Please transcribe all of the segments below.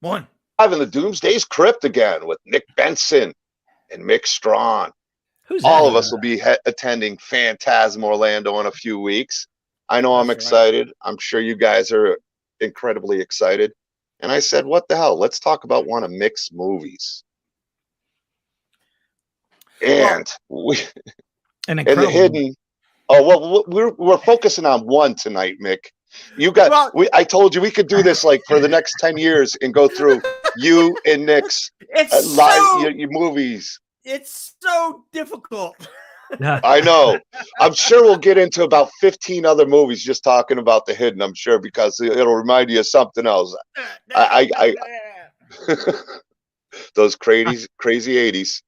One. Having the Doomsday's Krypt again with Nick Benson and Mick Strawn. Who's All that? of us will be attending Fantasm Orlando in a few weeks. I know I'm That's excited. Right. I'm sure you guys are incredibly excited. And I said, what the hell? Let's talk about one of Mick's movies. And and the hidden. Oh, well, we're focusing on one tonight, Mick. You got. I told you we could do this like for the next 10 years and go through you and Nick's your movies. It's so difficult. I know. I'm sure we'll get into about 15 other movies just talking about the hidden. I'm sure because it'll remind you of something else. Those crazy 80s.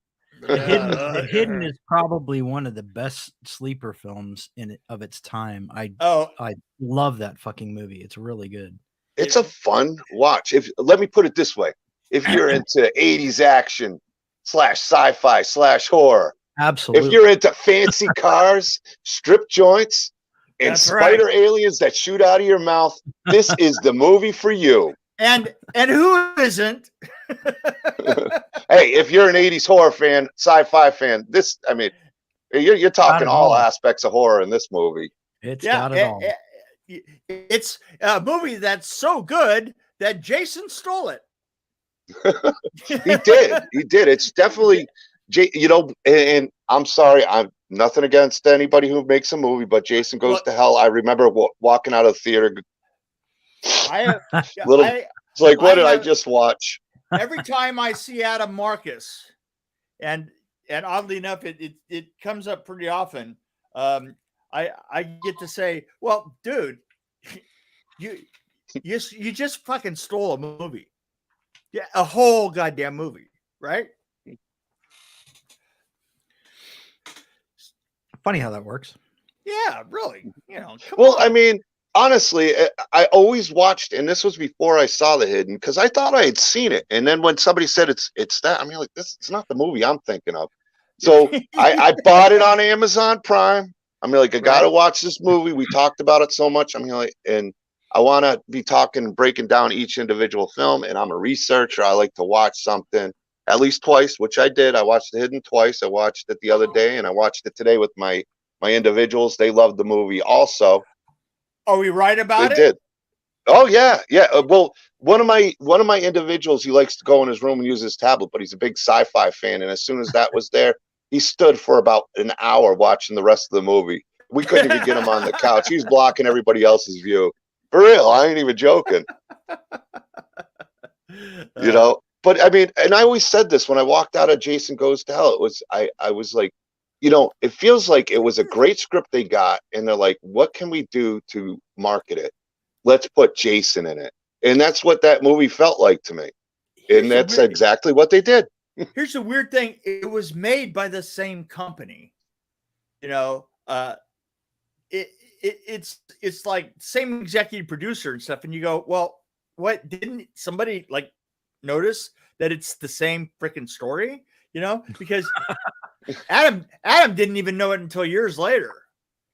The Hidden is probably one of the best sleeper films of its time. I love that fucking movie. It's really good. It's a fun watch. Let me put it this way: if you're into 80s action / sci-fi / horror, absolutely. If you're into fancy cars, strip joints, and spider aliens that shoot out of your mouth, this is the movie for you. And who isn't? Hey, if you're an 80s horror fan, sci-fi fan, you're talking all aspects of horror in this movie. It's got it all. It's a movie that's so good that Jason stole it. He did. It's definitely, and I'm sorry, I'm nothing against anybody who makes a movie, but Jason Goes to Hell. I remember walking out of the theater. It's like, what did I just watch? Every time I see Adam Marcus, and oddly enough, it comes up pretty often. I get to say, well, dude, you just fucking stole a movie. Yeah, a whole goddamn movie, right? Funny how that works. Yeah, really. I mean, honestly, I always watched, and this was before I saw The Hidden, because I thought I had seen it. And then when somebody said it's that, I mean, like, it's not the movie I'm thinking of. So I bought it on Amazon Prime. I mean, like, I got to watch this movie. We talked about it so much. I mean, like, and I want to be breaking down each individual film. And I'm a researcher. I like to watch something at least twice, which I did. I watched The Hidden twice. I watched it the other day, and I watched it today with my individuals. They loved the movie also. Are we right about it? They did. Oh yeah. Well, one of my individuals, he likes to go in his room and use his tablet, but he's a big sci-fi fan. And as soon as that was there, he stood for about an hour watching the rest of the movie. We couldn't even get him on the couch. He was blocking everybody else's view. For real, I ain't even joking. But I mean, and I always said this when I walked out of Jason Goes to Hell. It was I was like, it feels like it was a great script they got, and they're like, what can we do to market it? Let's put Jason in it. And that's what that movie felt like to me. And that's exactly what they did. Here's the weird thing. It was made by the same company. It's like same executive producer and stuff. And you go, well, what, didn't somebody like notice that it's the same freaking story? Because Adam didn't even know it until years later,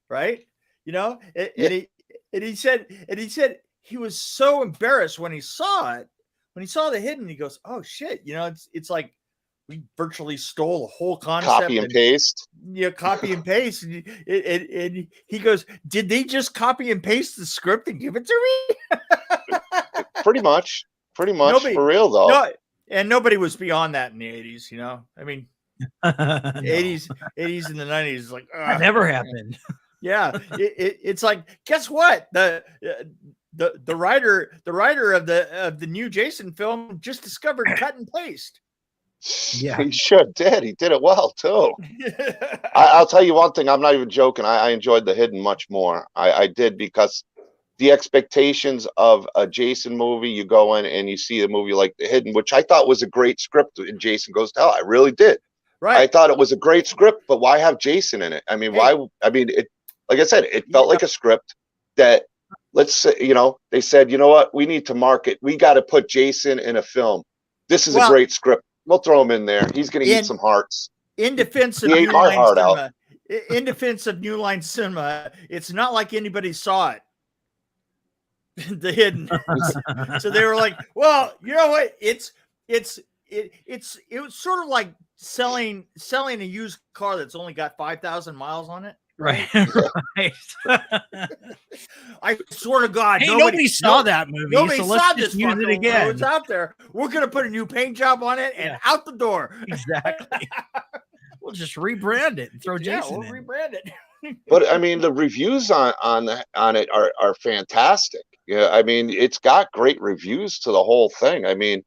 right? And he said he was so embarrassed when he saw it, when he saw The Hidden. He goes, "Oh shit!" It's like we virtually stole a whole concept, copy and paste. Copy and paste. And he goes, "Did they just copy and paste the script and give it to me?" Pretty much, for real though. No, and nobody was beyond that in the 80s. I mean. 80s and the 90s, like that never happened. Yeah, it's like, guess what? The writer of the new Jason film just discovered cut and paste. Yeah, he sure did. He did it well too. I'll tell you one thing. I'm not even joking. I enjoyed The Hidden much more. I did, because the expectations of a Jason movie, you go in and you see a movie like The Hidden, which I thought was a great script in Jason Goes to Hell. I really did. Right. I thought it was a great script, but why have Jason in it? I mean, why? I mean, it, like I said, it felt like a script that, let's say, they said, you know what, we need to market. We got to put Jason in a film. This is a great script. We'll throw him in there. He's going to eat some hearts. In defense of New Line Cinema, in defense of New Line Cinema, it's not like anybody saw it. The Hidden. So they were like, well, you know what? It was sort of like selling a used car that's only got 5,000 miles on it. Right. Right. I swear to God, hey, nobody saw that movie. Nobody so saw let's this just use it again. So it's out there. We're gonna put a new paint job on it and out the door. Exactly. We'll just rebrand it and throw Jason we'll in. rebrand it. But I mean, the reviews on it are fantastic. Yeah, I mean, it's got great reviews to the whole thing. I mean,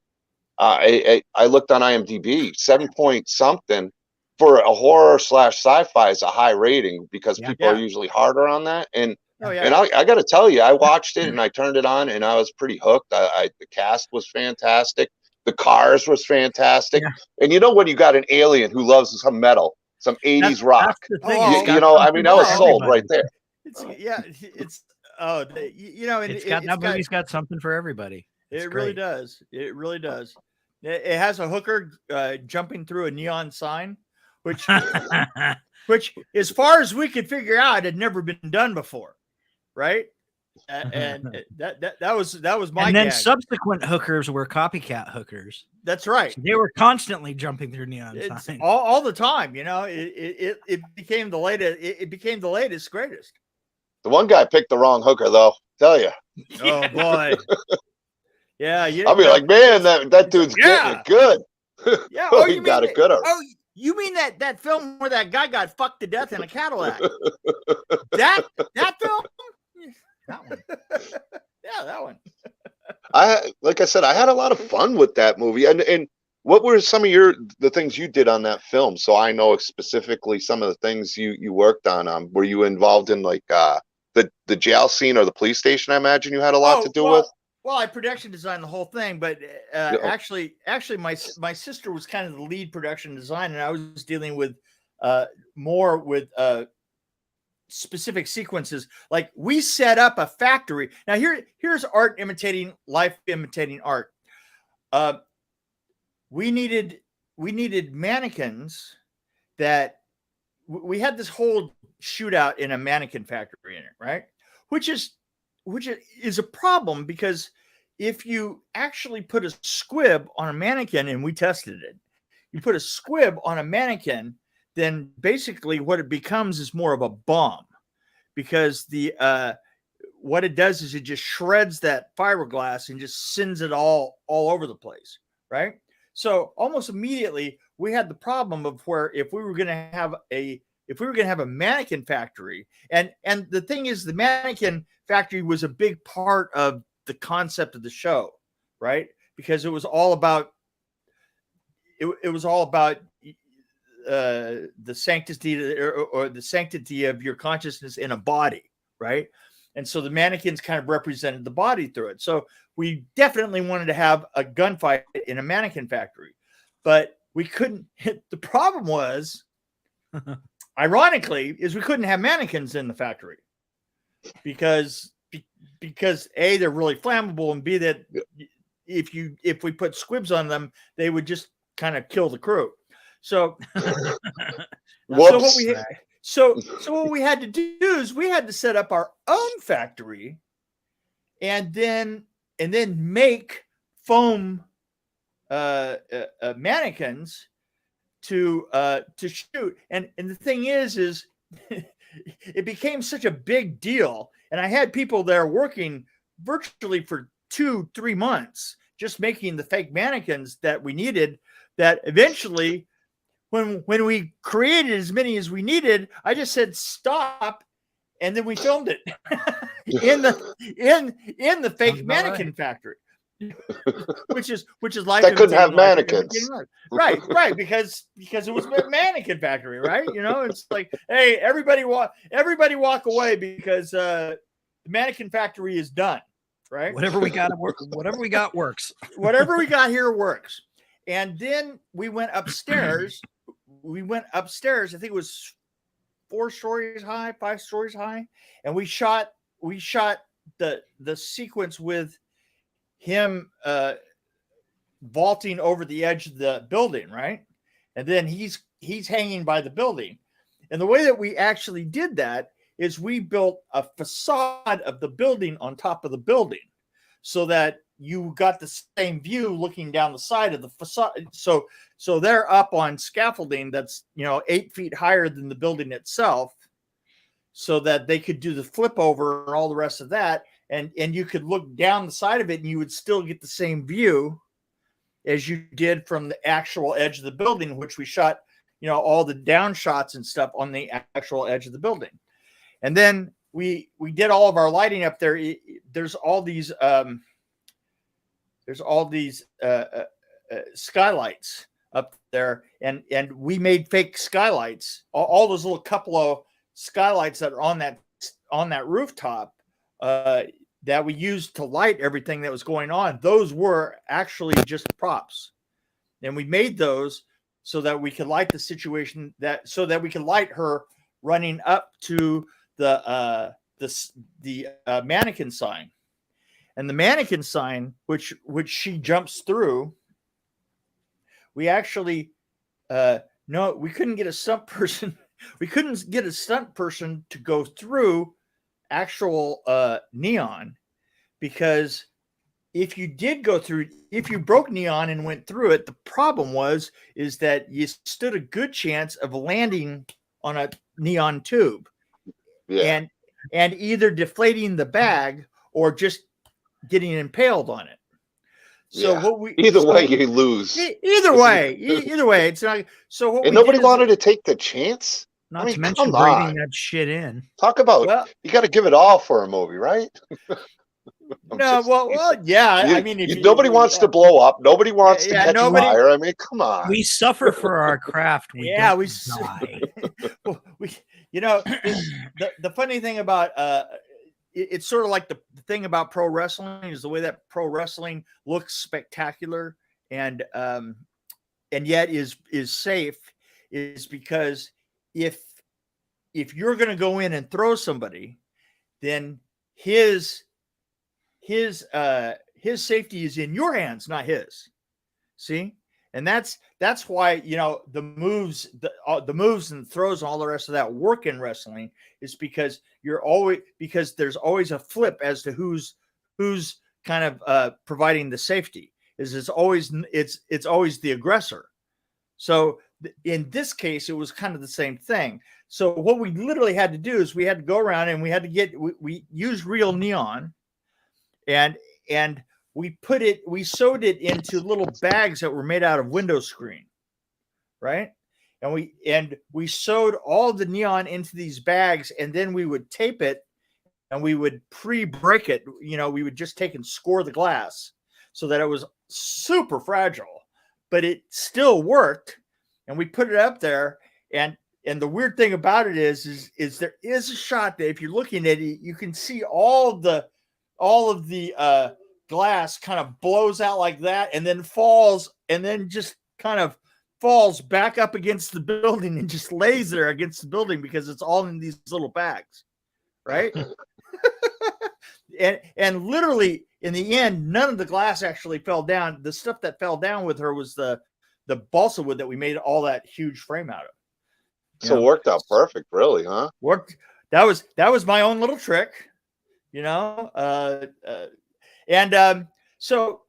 I looked on IMDb, 7 point something for a horror / sci-fi is a high rating because people are usually harder on that. And I got to tell you, I watched it and I turned it on and I was pretty hooked. The cast was fantastic. The cars was fantastic. And you know when you got an alien who loves some metal, some 80s rock, you know, I mean, I was sold right there. That movie's got something for everybody. It really does. It really does. It has a hooker jumping through a neon sign, which as far as we could figure out had never been done before, right? And that was my and then gag. Subsequent hookers were copycat hookers. That's right. So they were constantly jumping through neon signs all the time. You know, it became the latest. It became the latest greatest. The one guy picked the wrong hooker, though. Tell you. Oh boy. Yeah, I'll be like, man, that dude's getting it good. Yeah, he got it good. Oh, you mean that film where that guy got fucked to death in a Cadillac? that film? That one. Yeah, that one. Like I said, I had a lot of fun with that movie. And what were some of the things you did on that film? So I know specifically some of the things you worked on. Were you involved in like the jail scene or the police station? I imagine you had a lot to do with. Well, I production designed the whole thing, but actually, my sister was kind of the lead production design, and I was dealing with more with specific sequences. Like we set up a factory. Now here's art imitating life, imitating art. We needed mannequins that we had this whole shootout in a mannequin factory in it, right? Which is a problem because if you actually put a squib on a mannequin, and we tested it, you put a squib on a mannequin, then basically what it becomes is more of a bomb, because what it does is it just shreds that fiberglass and just sends it all over the place, right? So almost immediately we had the problem of where if we were going to have a mannequin factory, and the thing is, the mannequin factory was a big part of the concept of the show, right? Because it was all about the sanctity or the sanctity of your consciousness in a body, right? And so the mannequins kind of represented the body through it. So we definitely wanted to have a gunfight in a mannequin factory, but we couldn't. The problem was, ironically, is we couldn't have mannequins in the factory because A, they're really flammable, and B, that if we put squibs on them, they would just kind of kill the crew. So what we had to do is we had to set up our own factory and then make foam mannequins to shoot. And the thing is it became such a big deal, and I had people there working virtually for 2-3 months just making the fake mannequins that we needed, that eventually when we created as many as we needed, I just said stop, and then we filmed it in the fake mannequin factory. which is like that couldn't have mannequins, right? Because it was a mannequin factory, right? You know, it's like, hey, everybody walk away because the mannequin factory is done, right? Whatever we got works. Whatever we got here works. And then we went upstairs. I think it was 4 stories high, 5 stories high, and we shot the sequence with him vaulting over the edge of the building, right? And then he's hanging by the building. And the way that we actually did that is we built a facade of the building on top of the building so that you got the same view looking down the side of the facade. So they're up on scaffolding that's, 8 feet higher than the building itself, so that they could do the flip over and all the rest of that. And you could look down the side of it and you would still get the same view as you did from the actual edge of the building, which we shot, all the down shots and stuff on the actual edge of the building. And then we did all of our lighting up there. There's all these skylights up there, and we made fake skylights. All those little couple of skylights that are on that rooftop that we used to light everything that was going on. Those were actually just props, and we made those so that we could light the situation so that we could light her running up to the mannequin sign. And the mannequin sign, which she jumps through, we actually we couldn't get a stunt person. We couldn't get a stunt person to go through actual neon, because if you broke neon and went through it, the problem is that you stood a good chance of landing on a neon tube, and either deflating the bag or just getting impaled on it. So either way you lose. Either way, it's not. So nobody wanted to take the chance. Not to mention breathing that shit in. Talk about you got to give it all for a movie, right? Yeah. I mean, nobody wants to blow up. Nobody wants to catch fire. I mean, come on. We suffer for our craft. We die. The funny thing about it's sort of like the thing about pro wrestling is the way that pro wrestling looks spectacular and yet is safe, is because if you're going to go in and throw somebody, then his safety is in your hands, not his. See? And that's why, the moves and throws and all the rest of that work in wrestling, is because there's always a flip as to who's kind of providing the safety. It's always the aggressor. So in this case, it was kind of the same thing. So what we literally had to do is we had to go around and we used real neon, and we sewed it into little bags that were made out of window screen, right? And we sewed all the neon into these bags, and then we would tape it and we would pre-break it. We would just take and score the glass so that it was super fragile, but it still worked. And we put it up there, and the weird thing about it is there is a shot that if you're looking at it, you can see all of the glass kind of blows out like that, and then falls, and then just kind of falls back up against the building and just lays there against the building because it's all in these little bags, right? and literally in the end, none of the glass actually fell down. The stuff that fell down with her was the balsa wood that we made all that huge frame out of. So it worked out perfect, really, huh? Worked. That was my own little trick, so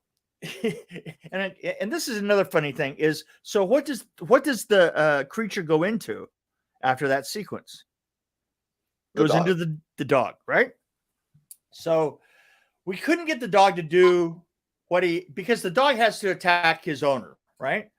and this is another funny thing is, so what does the creature go into after that sequence? Goes into the dog, right? So we couldn't get the dog to do because the dog has to attack his owner, right?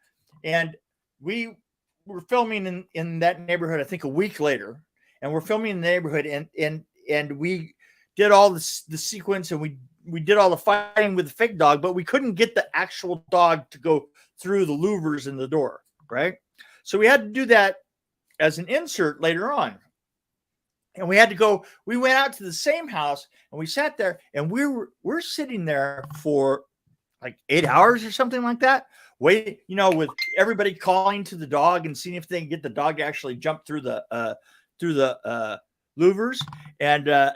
And we were filming in that neighborhood, I think a week later, and we're filming in the neighborhood, and we did all the sequence, and we did all the fighting with the fake dog, but we couldn't get the actual dog to go through the louvers in the door, right? So we had to do that as an insert later on. And we went out to the same house, and we sat there, and we're sitting there for like 8 hours or something like that. Wait, with everybody calling to the dog and seeing if they can get the dog to actually jump through the louvers. And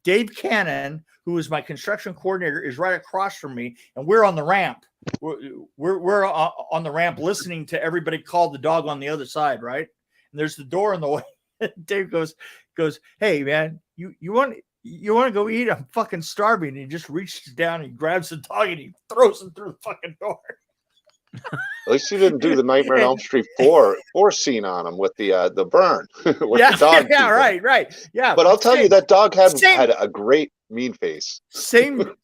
Dave Cannon, who is my construction coordinator, is right across from me, and we're on the ramp. We're on the ramp listening to everybody call the dog on the other side, right? And there's the door in the way. Dave goes, goes, "Hey man, you want to go eat? I'm fucking starving." And he just reaches down and he grabs the dog and he throws him through the fucking door. At least you didn't do the Nightmare on Elm Street 4 scene on him with the burn. With Yeah, the dog yeah, right. Yeah. But I'll tell you, that dog had a great mean face. Same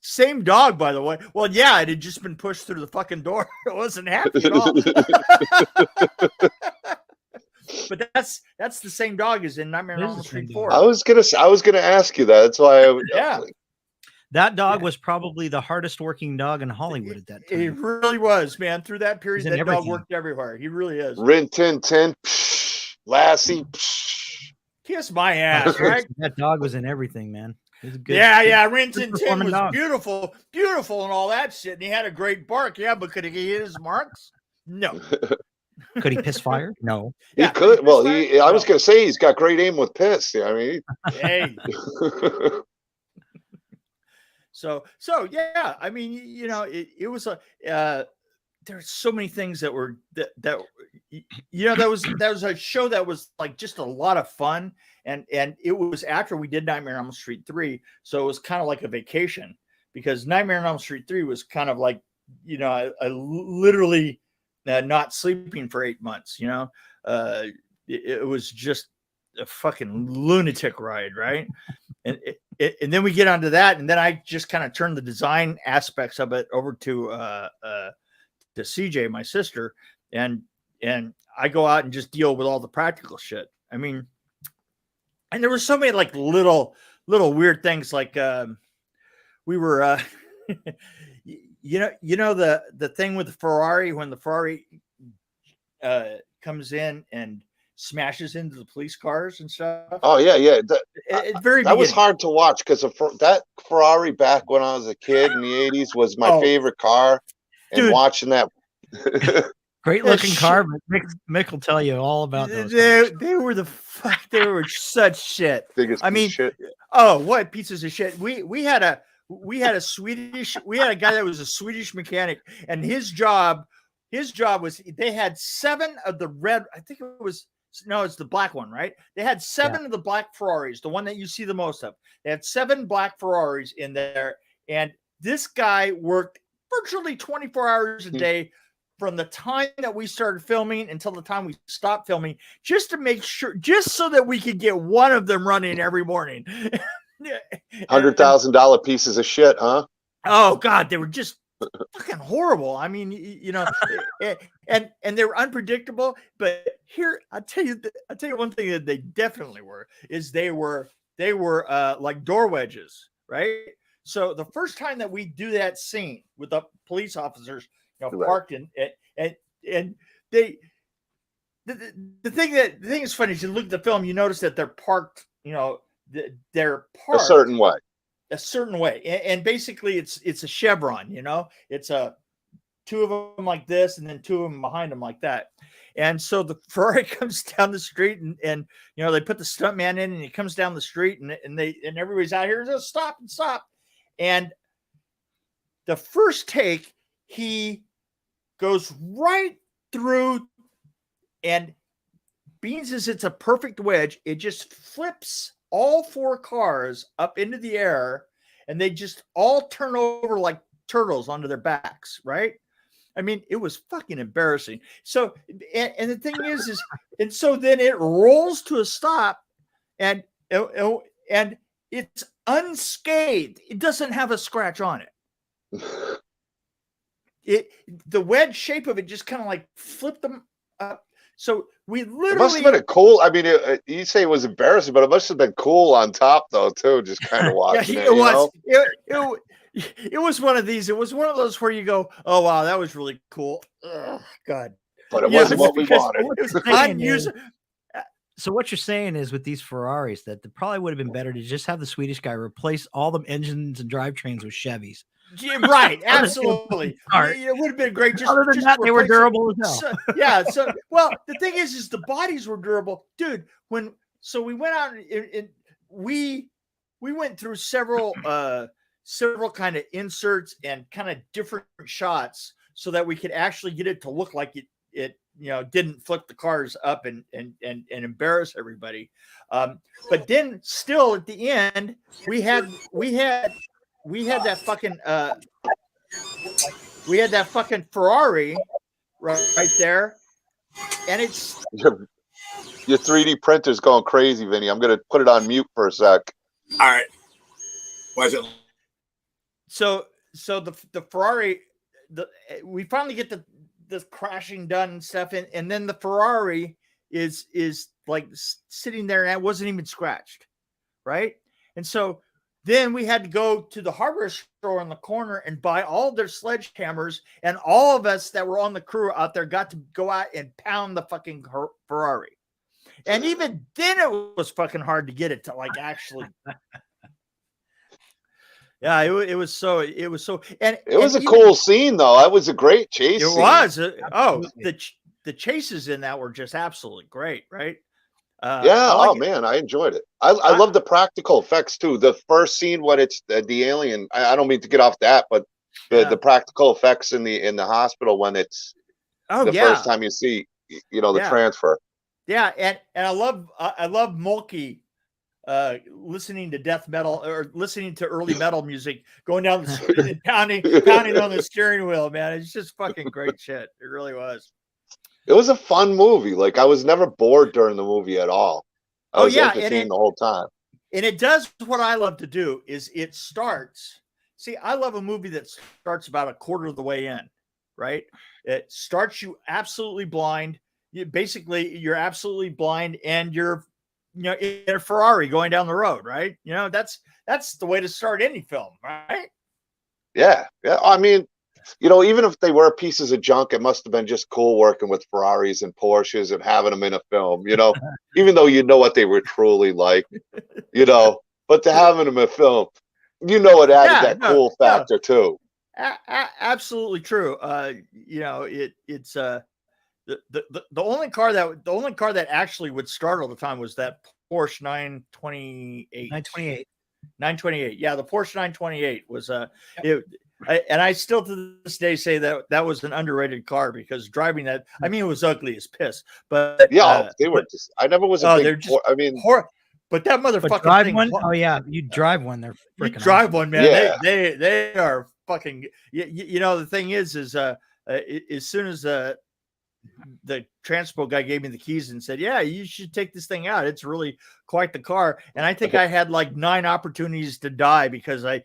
dog, by the way. Well, yeah, it had just been pushed through the fucking door. It wasn't happy at all. But that's the same dog as in Nightmare on Elm Street 4. I was gonna ask you that. That's why that dog was probably the hardest working dog in Hollywood at that time. It really was, man. Through that period, that dog worked everywhere. He really is. Rin Tin Tin, Lassie. Kiss my ass, right? That dog was in everything, man. Yeah. Rin Tin Tin was beautiful and all that shit. And he had a great bark. Yeah, but could he hit his marks? No. Could he piss fire? No. He could. Well, I was going to say he's got great aim with piss. I mean, hey. So yeah. I mean, it was there's so many things that were that was a show that was like just a lot of fun, and it was after we did Nightmare on Elm Street 3, so it was kind of like a vacation, because Nightmare on Elm Street 3 was kind of like, I literally not sleeping for 8 months. It was just a fucking lunatic ride, right? And then we get onto that, and then I just kind of turned the design aspects of it over to CJ, my sister, and I go out and just deal with all the practical shit. I mean, and there were so many like little weird things, like we were the thing with the Ferrari, when the Ferrari comes in and smashes into the police cars and stuff. Oh yeah. That was hard to watch, because that Ferrari back when I was a kid in the 80s was my favorite car. And dude, watching that great looking car, but Mick will tell you all about those. They were such shit. Shit. Oh, what pieces of shit. We had a guy that was a Swedish mechanic, and his job was, they had 7 of the red, I think it's the black one, right? They had 7 of the black Ferraris, the one that you see the most of. They had 7 black Ferraris in there, and this guy worked virtually 24 hours a day from the time that we started filming until the time we stopped filming, just to make sure, just so that we could get one of them running every morning. $100,000 pieces of shit, huh? Oh God, they were just fucking horrible. I mean, and they were unpredictable. But here, I'll tell you one thing that they definitely were, is they were like door wedges, right? So the first time that we do that scene with the police officers, parked in, and they, the thing is funny is, you look at the film, you notice that they're parked, they're parked a certain way, and basically it's a chevron, it's a 2 of them like this, and then 2 of them behind them like that. And so the Ferrari comes down the street, and they put the stuntman in, and he comes down the street, and everybody's out here, just stop. And the first take, he goes right through, and beans as it's a perfect wedge, it just flips all 4 cars up into the air, and they just all turn over like turtles onto their backs, right? I mean, it was fucking embarrassing. So, and the thing is, and so then it rolls to a stop, and it's unscathed. It doesn't have a scratch on it. The wedge shape of it just kind of like flipped them up. So we literally, it must have been a cool. I mean, you say it was embarrassing, but it must have been cool on top, though, too. Just kind of watching it. It was one of these. It was one of those where you go, "Oh wow, that was really cool." Ugh, God, but it wasn't what we wanted. It was unusable. So what you're saying is, with these Ferraris, that it probably would have been better to just have the Swedish guy replace all the engines and drivetrains with Chevys. Yeah, right, absolutely. It would have been great. Other than that, they were durable as hell. So well, the thing is the bodies were durable, dude. We went out and we went through several kind of inserts and kind of different shots, so that we could actually get it to look like it didn't flip the cars up and embarrass everybody. But then still at the end, we had that fucking Ferrari right there, and it's your 3D printer's going crazy, Vinny. I'm gonna put it on mute for a sec. All right. Why is it? So the Ferrari, we finally get the crashing done and stuff, and then the Ferrari is like sitting there and it wasn't even scratched, right? And so then we had to go to the hardware store on the corner and buy all their sledgehammers, and all of us that were on the crew out there got to go out and pound the fucking Ferrari. And even then it was fucking hard to get it to like actually. Yeah, it was so, and it was a cool scene though. That was a great chase. It was. The chases in that were just absolutely great, right? Man, I enjoyed it. I love the practical effects too. The first scene when it's the alien. I don't mean to get off that, but the practical effects in the hospital when it's first time you see the transfer. Yeah, and I love Mulkey listening to death metal or listening to early metal music, going down the street and pounding on the steering wheel, man. It's just fucking great shit. It really was. It was a fun movie. Like I was never bored during the movie at all. I was entertained the whole time. And it does what I love to do is it starts. See, I love a movie that starts about a quarter of the way in, right? It starts you absolutely blind. You're absolutely blind, and you're in a Ferrari going down the road, right? That's the way to start any film, right? Yeah. I mean, even if they were pieces of junk, it must have been just cool working with Ferraris and Porsches and having them in a film, even though what they were truly like, but to having them in a film, it added cool factor too. Absolutely true. It's the only car that actually would start all the time was that Porsche 928. Yeah, the Porsche 928 was and I still to this day say that was an underrated car because driving that, I mean, it was ugly as piss. But they were just. I never was a big. But that motherfucking drive thing. One? Oh yeah, you drive one. They're you drive awesome. one, man. Yeah. They are fucking. The thing is as soon as the transpo guy gave me the keys and said, "Yeah, you should take this thing out. It's really quite the car." And I think I had like 9 opportunities to die because I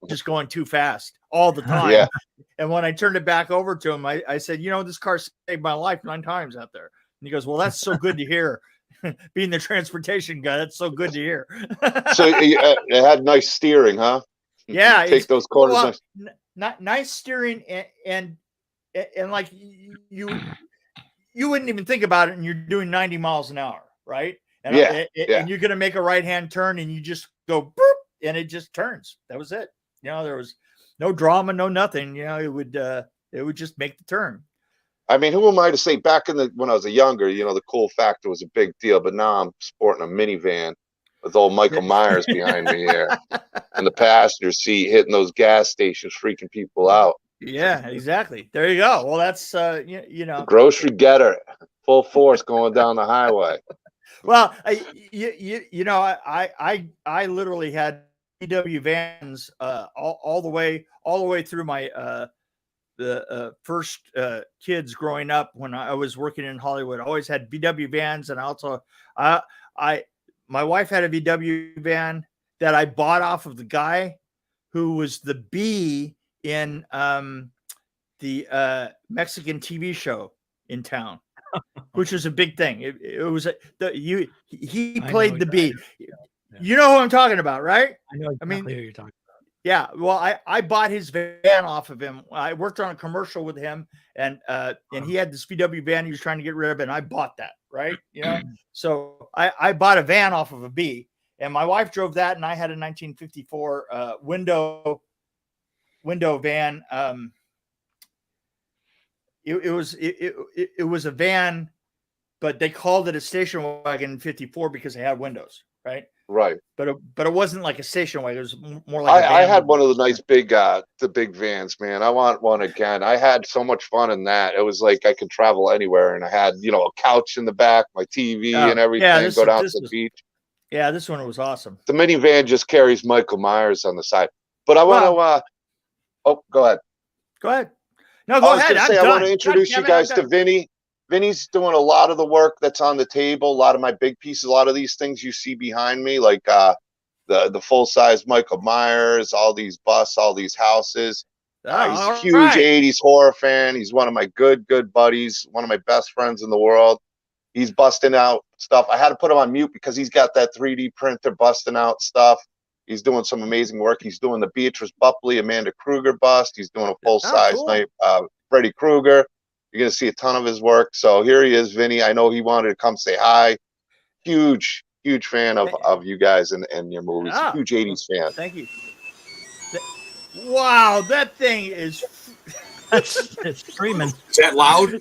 just going too fast all the time. Yeah. And when I turned it back over to him, I said, this car saved my life 9 times out there. And he goes, "Well, that's so good to hear." Being the transportation guy, that's so good to hear. So it had nice steering, huh? Yeah, take those corners. Nice steering, and like you wouldn't even think about it, and you're doing 90 miles an hour, right? And and you're gonna make a right hand turn, and you just go boop, and it just turns. That was it. There was no drama, no nothing. It would just make the turn. I mean, who am I to say? Back when I was younger, the cool factor was a big deal. But now I'm sporting a minivan with old Michael Myers behind me here in the passenger seat, hitting those gas stations, freaking people out. Yeah, exactly. There you go. Well, that's the grocery getter, full force going down the highway. Well, I literally had VW vans all the way through my the first kids growing up when I was working in Hollywood. I always had VW vans, and also my wife had a VW van that I bought off of the guy who was the B in the Mexican TV show in town, which was a big thing. It was he played the B. You know who I'm talking about, right? I know exactly who you're talking about. Yeah, well, I bought his van off of him. I worked on a commercial with him, and he had this VW van he was trying to get rid of, and I bought that, right? So I bought a van off of a B, and my wife drove that, and I had a 1954 window van. It was a van, but they called it a station wagon in 54 because it had windows, right? Right. But it wasn't like a station wagon. It was more like I had one of the nice big the big vans, man. I want one again. I had so much fun in that. It was like I could travel anywhere, and I had a couch in the back, my TV and everything. Go down to the beach. Yeah, this one was awesome. The minivan just carries Michael Myers on the side. But I want to. Oh, go ahead. Go ahead. No, go ahead. I want to introduce you guys to Vinny. Vinny's doing a lot of the work that's on the table. A lot of my big pieces. A lot of these things you see behind me, like the full size Michael Myers, all these busts, all these houses. He's a huge 80s horror fan. He's one of my good buddies. One of my best friends in the world. He's busting out stuff. I had to put him on mute because he's got that 3D printer busting out stuff. He's doing some amazing work. He's doing the Beatrice Bupley, Amanda Kruger bust. He's doing a full-size Freddy Krueger. You're going to see a ton of his work. So here he is, Vinny. I know he wanted to come say hi. Huge fan of you guys and your movies. Huge 80s fan. Thank you. Wow, that thing is... it's screaming. Is that loud?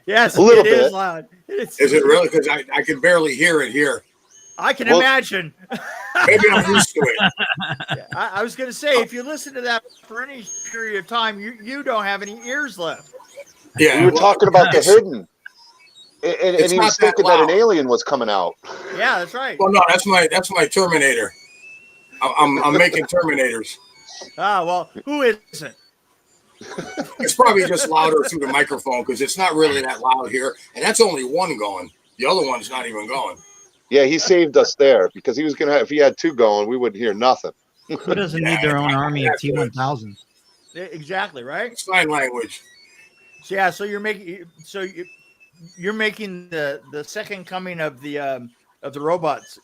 Yes, a little bit. Is loud. Is it really? Because I can barely hear it here. I can imagine. Maybe I'm used to it. I was going to say, if you listen to that for any period of time, you don't have any ears left. Yeah, we were talking about the hidden, and he was thinking that an alien was coming out. Yeah, that's right. Well, no, that's my Terminator. I'm making Terminators. Well, who isn't? It's probably just louder through the microphone because it's not really that loud here, and that's only one going. The other one's not even going. Yeah, he saved us there because he was gonna have, if he had two going, we wouldn't hear nothing. Who doesn't need their own army of T-1000s? Exactly right. Sign language. Yeah, so you're making the second coming of the robots.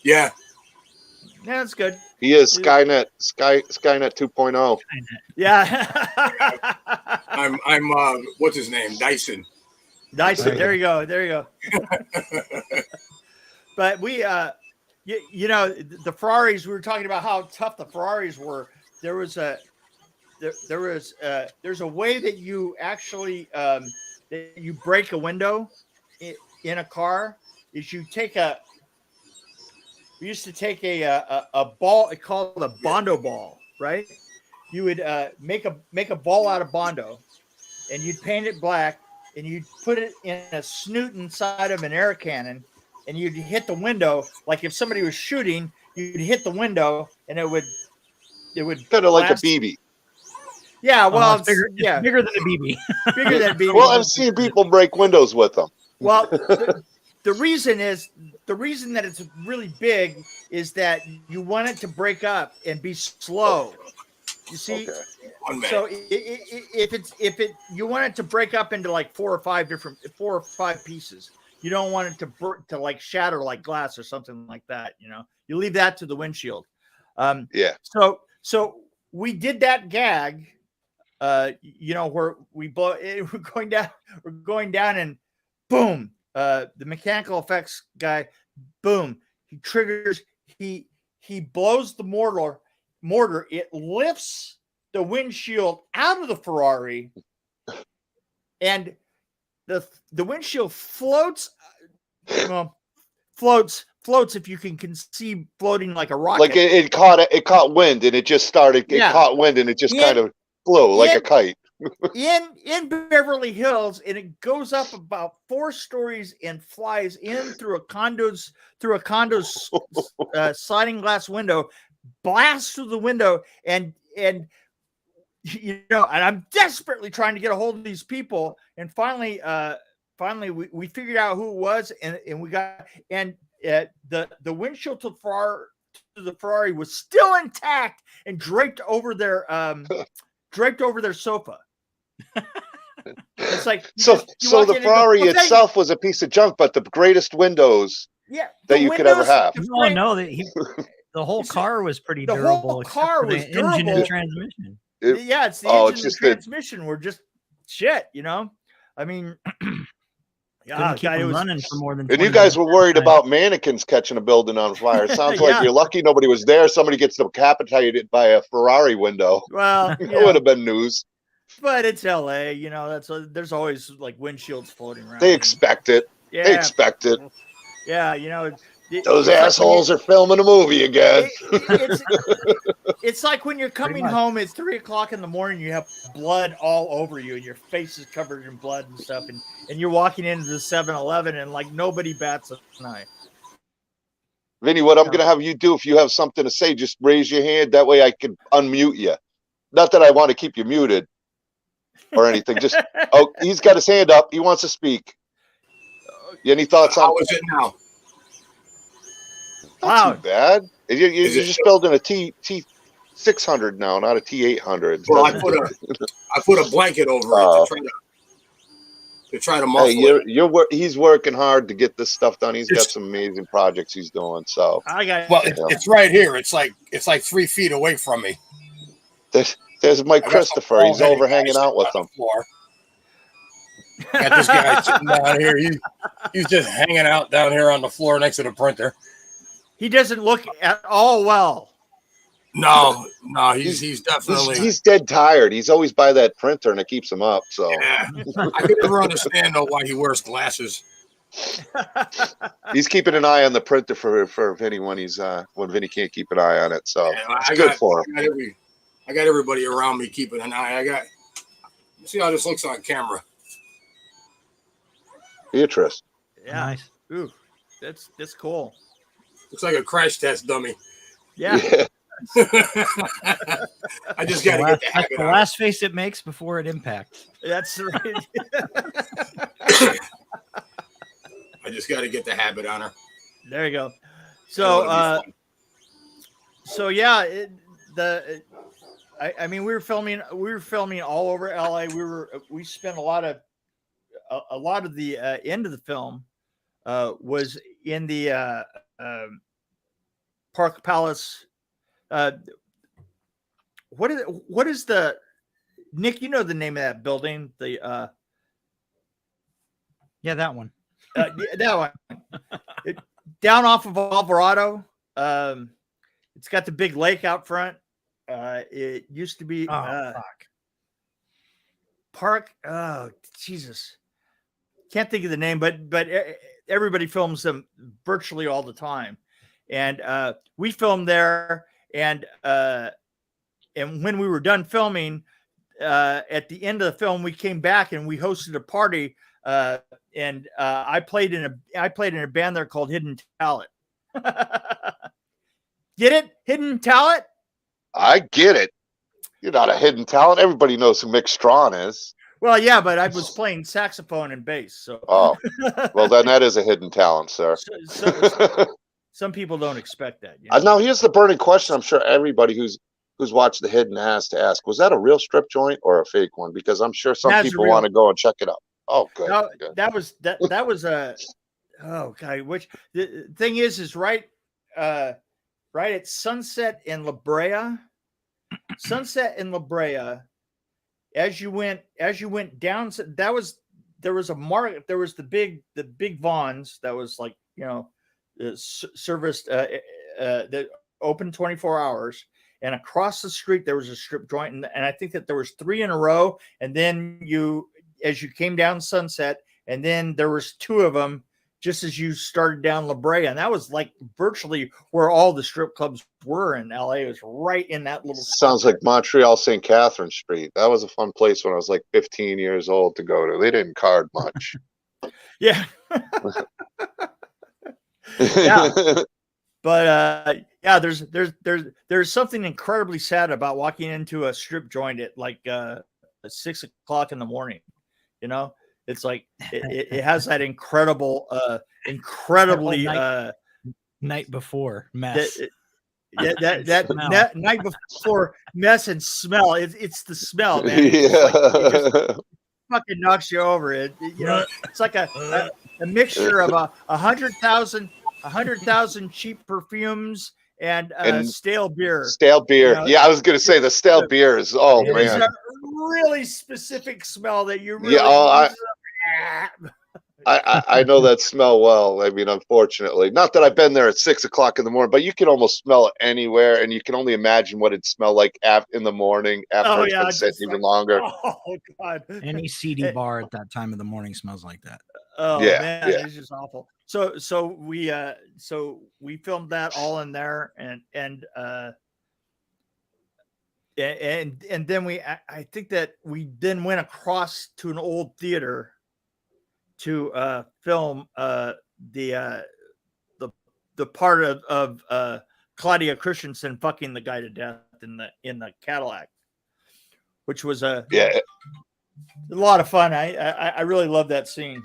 Yeah. Yeah, that's good. He is Skynet 2.0. Yeah. I'm what's his name? Dyson. There you go. But we the Ferraris, we were talking about how tough the Ferraris were. There's a way that you actually that you break a window in a car is you take we used to take a ball called a Bondo ball, right? You would make a ball out of Bondo, and you'd paint it black, and you'd put it in a snoot inside of an air cannon, and you'd hit the window. Like if somebody was shooting, you'd hit the window, and it would kind of like a BB. Yeah, well, it's bigger than a BB. Bigger than a BB. Well, I've seen people break windows with them. Well, the reason that it's really big is that you want it to break up and be slow. You see, so if you want it to break up into like four or five pieces. You don't want it to like shatter like glass or something like that. You leave that to the windshield. Yeah. So we did that gag. Where we blow. We're going down, and boom. The mechanical effects guy, boom. He triggers. He blows the mortar. It lifts the windshield out of the Ferrari, and the windshield floats. Floats if you can conceive floating like a rocket. Like it caught wind, and it just started. It caught wind, and it just kind of flew like a kite. in Beverly Hills, and it goes up about 4 stories and flies in through a condo's sliding glass window, blasts through the window, and I'm desperately trying to get a hold of these people, and finally we figured out who it was, and we got the windshield to the Ferrari was still intact and draped over their sofa. It's like so the Ferrari itself was a piece of junk, but the greatest windows that you could ever have. Oh no, the whole car was pretty durable. The whole car was durable. Engine and transmission. It's the engine and transmission were just shit. I mean, keep them running for more than. And you guys were worried about mannequins catching a building on fire. Sounds like you're lucky nobody was there. Somebody gets decapitated by a Ferrari window. Well, that would have been news. But it's LA, there's always like windshields floating around. They expect it. Yeah. They expect it. Yeah, Those assholes are filming a movie again. It's like when you're coming home at 3 o'clock in the morning, you have blood all over you and your face is covered in blood and stuff. And you're walking into the 7-Eleven and like nobody bats an eye. Vinny, what I'm going to have you do, if you have something to say, just raise your hand. That way I can unmute you. Not that I want to keep you muted or anything. Just, he's got his hand up. He wants to speak. Any thoughts on? How is it now? Not too bad. You're just building a T600 now, not a T800. Well, I put a blanket over it to try to muffle it. He's working hard to get this stuff done. He's got some amazing projects he's doing. So it's right here. It's like 3 feet away from me. There's Mike Christopher. He's over hanging out with them. Got this guy sitting down here. He's just hanging out down here on the floor next to the printer. He doesn't look at all well. No, he's definitely he's dead tired. He's always by that printer and it keeps him up. So yeah. I could never understand though why he wears glasses. He's keeping an eye on the printer for Vinny when Vinny can't keep an eye on it. So it's good for him. I got everybody around me keeping an eye. Let's see how this looks on camera. Beatrice. Yeah. Nice. Ooh, that's cool. Looks like a crash test dummy. Yeah. I just got to get the habit. The last face it makes before it impacts. That's right. I just got to get the habit on her. There you go. So, yeah, I mean, we were filming all over LA. We spent a lot of the end of the film was in the Park Palace. What is the Nick? You know the name of that building? The that one. That one. Down off of Alvarado. It's got the big lake out front. It used to be Park. Oh, Jesus. Can't think of the name, but everybody films them virtually all the time. And we filmed there, and when we were done filming, at the end of the film, we came back and we hosted a party. And I played in a band there called Hidden Talent. Get it? Hidden Talent? I get it. You're not a hidden talent. Everybody knows who Mick Strawn is. Well, yeah, but I was playing saxophone and bass. So. Oh, well, then that is a hidden talent, sir. Some people don't expect that. You know? Now, here's the burning question. I'm sure everybody who's watched The Hidden has to ask: was that a real strip joint or a fake one? Because I'm sure some people want to go and check it out. Oh, good. No, good. That was a. Oh God! Which the thing is right at Sunset in La Brea. Sunset in La Brea. As you went down, there was a market. There was the big Vons that was like, you know, serviced that opened 24 hours. And across the street there was a strip joint, and I think that there was 3 in a row. And then as you came down Sunset, and then there was 2 of them just as you started down La Brea, and that was like virtually where all the strip clubs were in LA. It was right in that little. Sounds like Montreal St. Catherine Street. That was a fun place when I was like 15 years old to go to. They didn't card much. Yeah. Yeah. But yeah, there's something incredibly sad about walking into a strip joint at like 6 o'clock in the morning. You know, it's like it has that incredibly night before mess. That night before mess and smell. It's the smell, man. Yeah. It just fucking knocks you over. You know, it's like a mixture of 100,000 cheap perfumes and stale beer. Stale beer. You know? Yeah, I was gonna say the stale beer is. Oh man, it's a really specific smell that you really. Yeah, I know that smell well. I mean, unfortunately, not that I've been there at 6 o'clock in the morning, but you can almost smell it anywhere, and you can only imagine what it smelled like in the morning after it's been sitting even longer. Oh God! Any seedy bar at that time of the morning smells like that. Oh yeah, man, it's just awful. so we filmed that all in there, and then I think that we then went across to an old theater to film the part of Claudia Christensen fucking the guy to death in the Cadillac, which was a lot of fun. I really love that scene.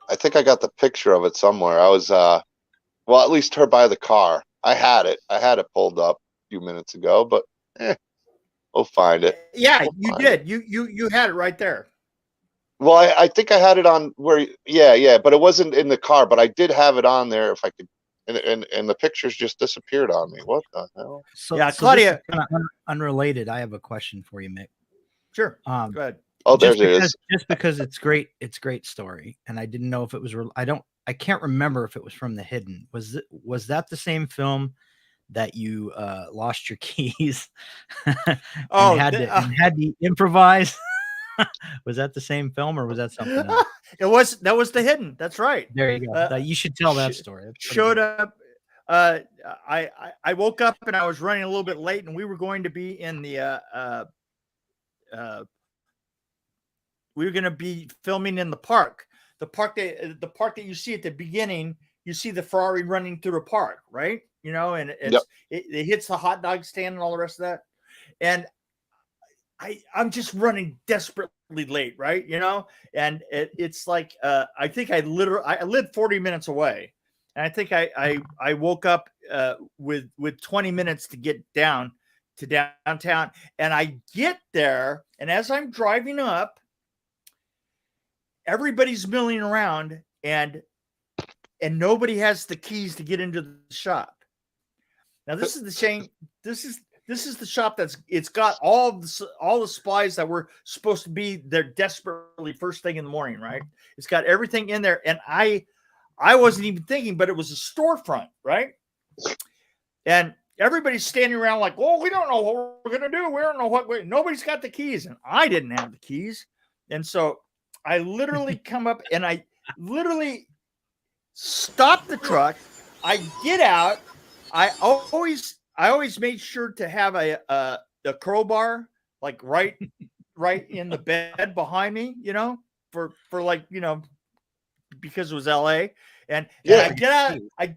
I think I got the picture of it somewhere. I was well, at least her by the car. I had it pulled up a few minutes ago, but we'll find it. Yeah, you did. You had it right there. Well, I think I had it on where, but it wasn't in the car, but I did have it on there if I could, and the pictures just disappeared on me. What the hell? So Claudia, kind of unrelated. I have a question for you, Mick. Sure. Go ahead. Oh, there it is. Just because it's great story, and I didn't know if it was. I can't remember if it was from The Hidden. Was that the same film that you lost your keys? and had to improvise? Was that the same film, or was that something else? That was The Hidden. That's right. There you go. You should tell that story. Showed up. I woke up and I was running a little bit late, and we were going to be in the we were going to be filming in the park. The park that you see at the beginning, you see the Ferrari running through the park, right? You know, and it hits the hot dog stand and all the rest of that. And I'm just running desperately late, right? You know, and it's like I think I lived 40 minutes away, and I think I woke up with 20 minutes to get down to downtown, and I get there, and as I'm driving up, everybody's milling around, and nobody has the keys to get into the shop. Now this is the shame. This is the shop it's got all the supplies that were supposed to be there desperately first thing in the morning, right? It's got everything in there, and I wasn't even thinking, but it was a storefront, right? And everybody's standing around like, "Oh, we don't know what we're gonna do. We don't know what nobody's got the keys," and I didn't have the keys, and so I literally come up and I literally stop the truck. I get out. I always made sure to have a crowbar like right in the bed behind me, you know, for like, you know, because it was LA. And I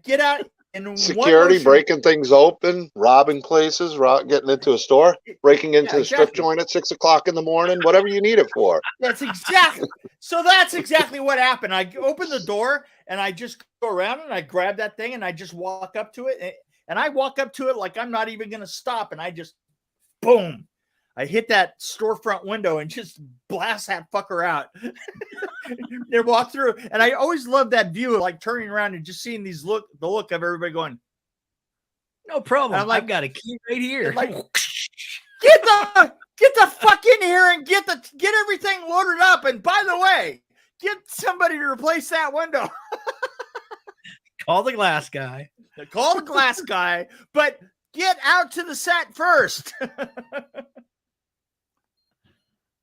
get out and security breaking things open, robbing places, getting into a store, breaking into the strip joint at 6 o'clock in the morning, whatever you need it for. That's exactly what happened. I open the door and I just go around and I grab that thing and I just walk up to it. And I walk up to it like I'm not even going to stop. And I just, boom, I hit that storefront window and just blast that fucker out. They walk through. And I always love that view of like turning around and just seeing the look of everybody going, no problem. Like, I've got a key right here. Like, get the fuck in here and get everything loaded up. And by the way, get somebody to replace that window. Call the glass guy. Call the glass guy, but get out to the set first.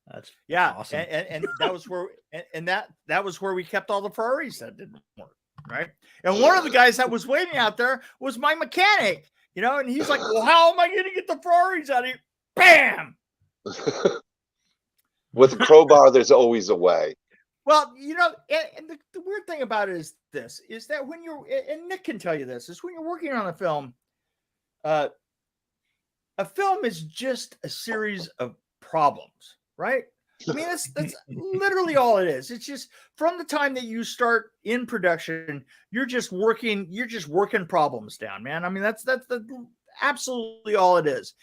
That's awesome. And that was where that was where we kept all the Ferraris that didn't work, right? And one of the guys that was waiting out there was my mechanic, you know, and he's like, "Well, how am I going to get the Ferraris out of here?" Bam! With a crowbar, there's always a way. Well, you know, and the weird thing about it is that when you're, and Nick can tell you this, is when you're working on a film is just a series of problems, right? I mean, that's literally all it is. It's just from the time that you start in production, you're just working problems down, man. I mean, that's absolutely all it is,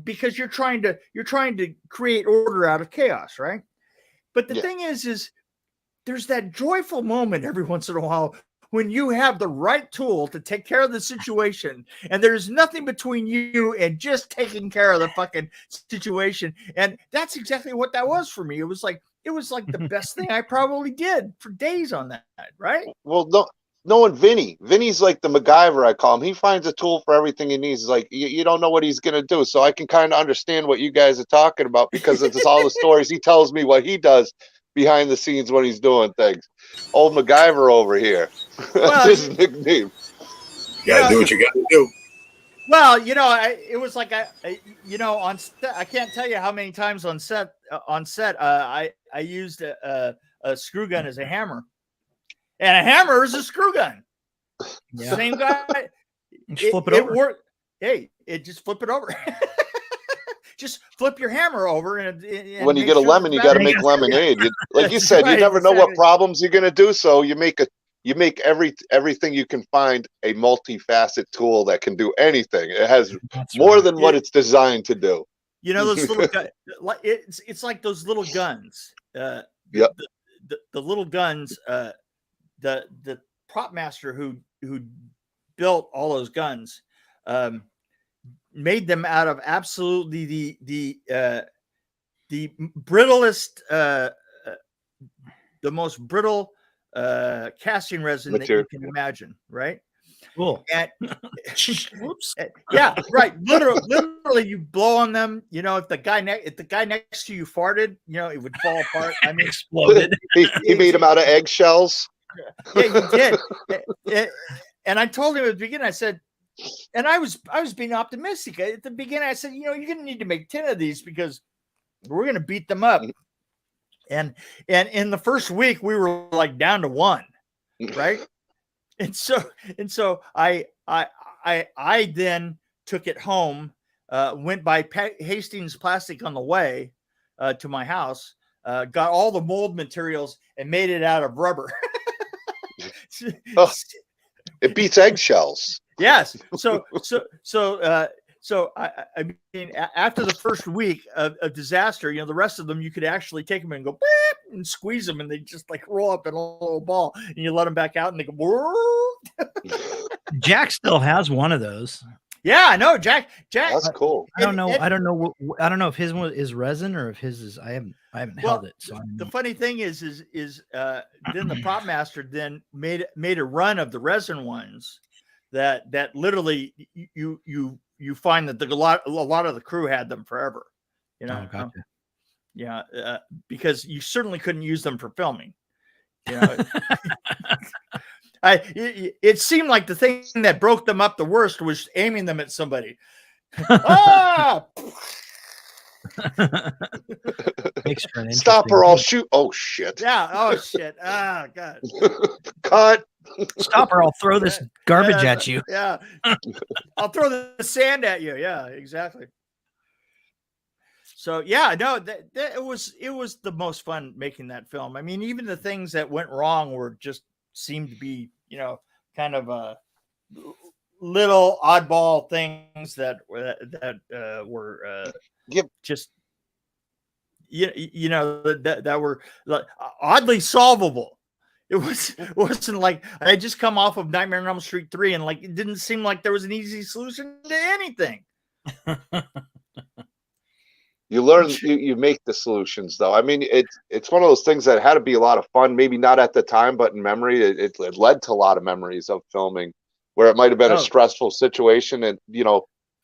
because you're trying to create order out of chaos, right? But the thing is there's that joyful moment every once in a while when you have the right tool to take care of the situation, and there's nothing between you and just taking care of the fucking situation. And that's exactly what that was for me. It was like the best thing I probably did for days on that, right? Well, knowing Vinny's like the MacGyver, I call him. He finds a tool for everything he needs. It's like, you don't know what he's going to do. So I can kind of understand what you guys are talking about, because it's all the stories he tells me what he does. behind the scenes when he's doing things. Old MacGyver over here. Well, That's his nickname. You gotta do what you gotta do. Well, it was like on set. I can't tell you how many times on set. I used a screw gun as a hammer, and a hammer is a screw gun. Yeah. Same guy. Just flip it over. Worked. Hey, just flip it over. Just flip your hammer over, and When you get a lemon, you got to make lemonade. Like you said, you never know what problems you're going to do, so you make everything you can find a multifaceted tool that can do anything. It has more than what it's designed to do. Those little it's like those little guns. Yep. The little guns. The prop master who built all those guns made them out of absolutely the brittlest, the most brittle casting resin that you can imagine, right? Cool. And yeah, right. Literally, you blow on them. If the guy next to you farted, it would fall apart. I mean, exploded. he made them out of eggshells. Yeah, you did. And I told him at the beginning, I said, and I was being optimistic at the beginning. I said, you're going to need to make 10 of these because we're going to beat them up. And in the first week, we were like down to 1, right? And so I then took it home, went by Hastings Plastic on the way to my house, got all the mold materials and made it out of rubber. It beats eggshells. Yes. So I mean, after the first week of disaster, the rest of them, you could actually take them and go beep, and squeeze them, and they just like roll up in a little ball, and you let them back out, and they go. Jack still has one of those. Yeah, I know, Jack. That's cool. I don't know if his one is resin or if his is. I haven't held it. So the funny thing is then the prop master then made a run of the resin ones that literally you find that a lot of the crew had them forever. Oh, gotcha. Yeah, because you certainly couldn't use them for filming. It seemed like the thing that broke them up the worst was aiming them at somebody. Ah! Makes for an Stop or I'll shoot. Oh shit. Yeah. Oh shit. Ah, God. Cut. Stop or I'll throw this garbage at you. Yeah. I'll throw the sand at you. Yeah, exactly. So yeah, no, that it was the most fun making that film. I mean, even the things that went wrong were just seemed to be, kind of a little oddball things that were just that were like oddly solvable. It wasn't like I just come off of Nightmare on Elm Street 3 and like it didn't seem like there was an easy solution to anything. You learn, you make the solutions, though. I mean, it's one of those things that had to be a lot of fun. Maybe not at the time, but in memory, it led to a lot of memories of filming, where it might have been a stressful situation and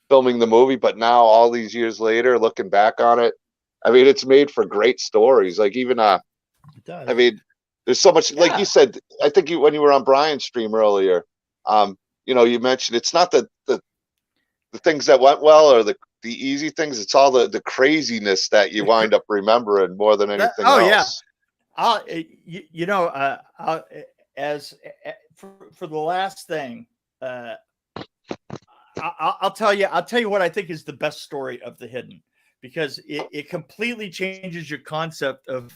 filming the movie. But now, all these years later, looking back on it, I mean, it's made for great stories. Like even it does. I mean, there's so much. Like you said, I think when you were on Brian's stream earlier, you mentioned it's not the things that went well or the easy things. It's all the craziness that you wind up remembering more than anything else. Yeah. For the last thing, I'll tell you what I think is the best story of The Hidden, because it completely changes your concept of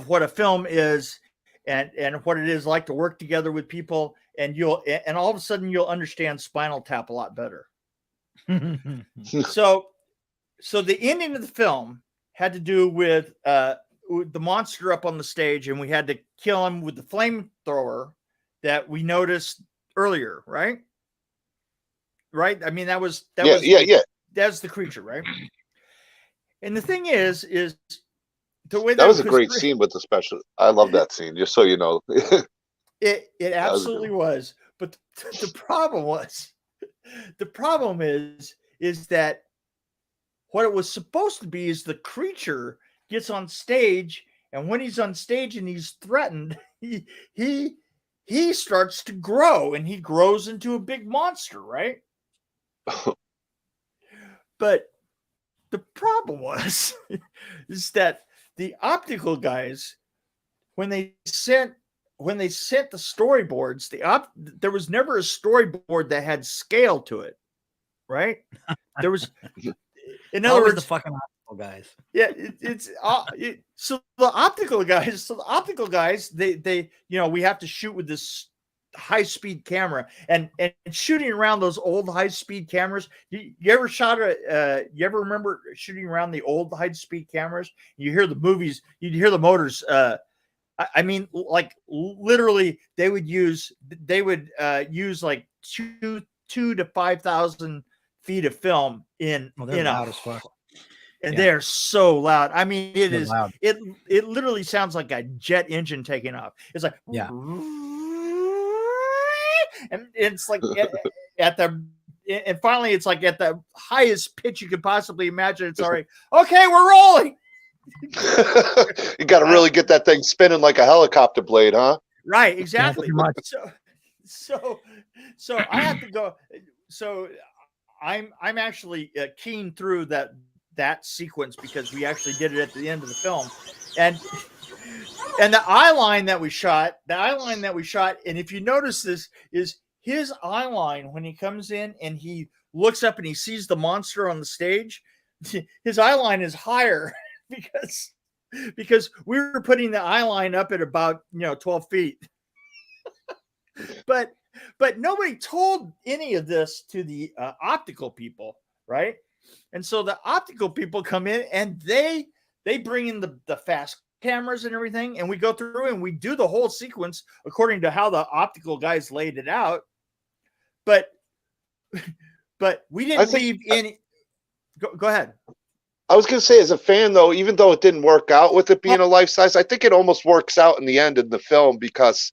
what a film is and what it is like to work together with people. And all of a sudden you'll understand Spinal Tap a lot better. So the ending of the film had to do with the monster up on the stage, and we had to kill him with the flamethrower that we noticed earlier, right? Right? I mean, that's the creature, right? And the thing is the way that was a great scene with the special. I love that scene, just so you know. It absolutely was. But the problem is that what it was supposed to be is the creature gets on stage, and when he's on stage and he's threatened, he starts to grow, and he grows into a big monster, right? But the problem was is that the optical guys, when they sent the storyboards, there was never a storyboard that had scale to it, right? There was, in other words, the fucking optical guys. Yeah, so the optical guys, they we have to shoot with this high-speed camera, and shooting around those old high-speed cameras. You ever you ever remember shooting around the old high-speed cameras? You hear the movies, you'd hear the motors. I mean, like literally, they would use like 2,000 to 5,000 feet of film in loud as fuck. And they're so loud. I mean, They're loud. it literally sounds like a jet engine taking off. It's like, yeah. And it's like and finally it's like at the highest pitch you could possibly imagine. It's already okay, we're rolling. You got to really get that thing spinning like a helicopter blade, huh? Right, exactly. So I have to go. So I'm actually keying through that sequence because we actually did it at the end of the film, and the eye line that we shot, and if you notice, this is his eye line when he comes in and he looks up and he sees the monster on the stage. His eye line is higher because we were putting the eye line up at about 12 feet. but nobody told any of this to the optical people, right? And so the optical people come in and they bring in the fast cameras and everything, and we go through and we do the whole sequence according to how the optical guys laid it out. But we didn't leave any. Go ahead. I was going to say, as a fan, though, even though it didn't work out with it being a life size, I think it almost works out in the end in the film because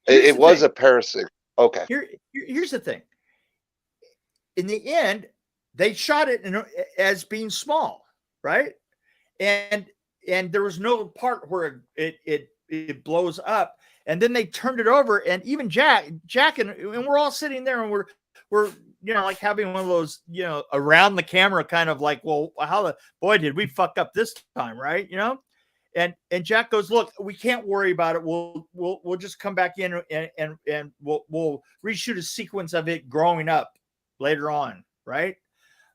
it was a parasite. Okay. Here's the thing. In the end, they shot it as being small, right? And there was no part where it blows up. And then they turned it over, and even Jack and we're all sitting there, and we're like having one of those around the camera kind of like, well, how the boy did we fuck up this time, right? And Jack goes, look, we can't worry about it. We'll just come back in and we'll reshoot a sequence of it growing up later on, right?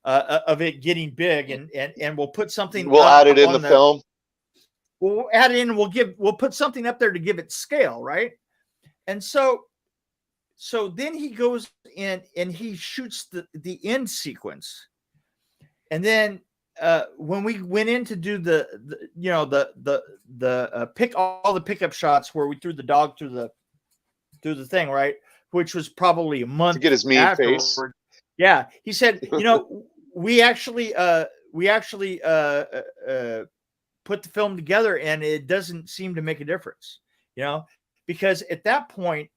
Of it getting big, and we'll put something. We'll add it in the film. We'll add it in. We'll put something up there to give it scale, right? And so then he goes in and he shoots the end sequence, and then when we went in to do the pick all the pickup shots where we threw the dog through the thing, right? Which was probably a month to get his mean face. Yeah, he said, we actually put the film together, and it doesn't seem to make a difference, because at that point,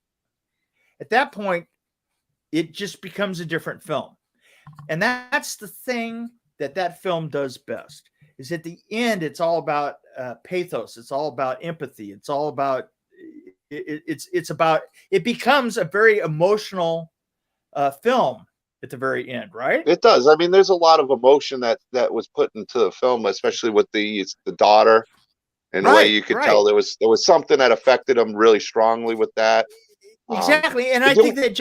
it just becomes a different film. And that's the thing that film does best, is at the end, it's all about pathos. It's all about empathy. It's all about, it becomes a very emotional film at the very end, right? It does. I mean, there's a lot of emotion that was put into the film, especially with the daughter, and the way you could tell there was something that affected him really strongly with that. Exactly, and I think that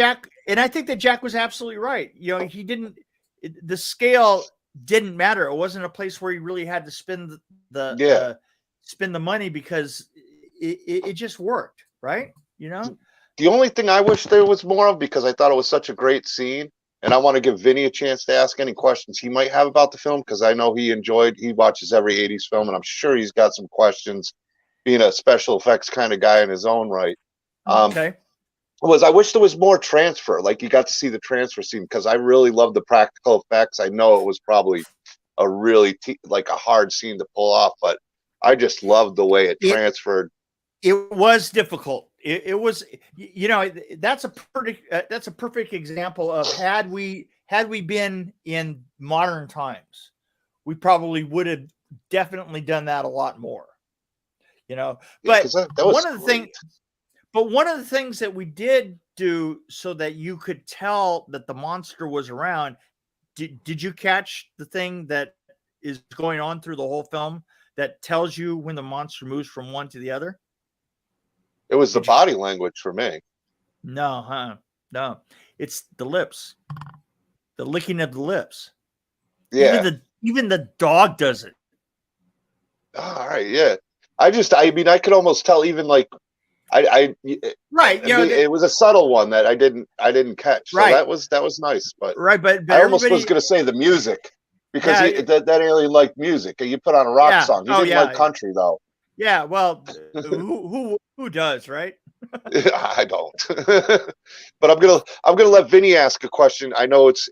Jack was absolutely right. He didn't. The scale didn't matter. It wasn't a place where he really had to spend the money because it just worked, right? The only thing I wish there was more of, because I thought it was such a great scene. And I want to give Vinny a chance to ask any questions he might have about the film, because I know he watches every 80s film, and I'm sure he's got some questions, being a special effects kind of guy in his own right. Okay. I wish there was more transfer, like you got to see the transfer scene, because I really love the practical effects. I know it was probably a really like a hard scene to pull off, but I just loved the way it transferred. It was difficult. It was, that's a perfect example of had we been in modern times, we probably would have definitely done that a lot more, you know. Yeah, But 'cause that was one of the great. things, but one of the things that we did do so that you could tell that the monster was around. Did you catch the thing that is going on through the whole film that tells you when the monster moves from one to the other? It was the Did you- body language for me. No, huh? No, it's the lips, the licking of the lips. Yeah. Even the dog does it. All right. Yeah. I mean, I could almost tell even like I Right. You know, it was a subtle one that I didn't catch. So Right. that was nice. But right. But I almost was everybody, going to say the music because Yeah, that alien liked music. You put on a rock Yeah. song. He Oh, didn't yeah. like country though. yeah. Well, who does, right? I don't. But I'm gonna let Vinny ask a question. I know it's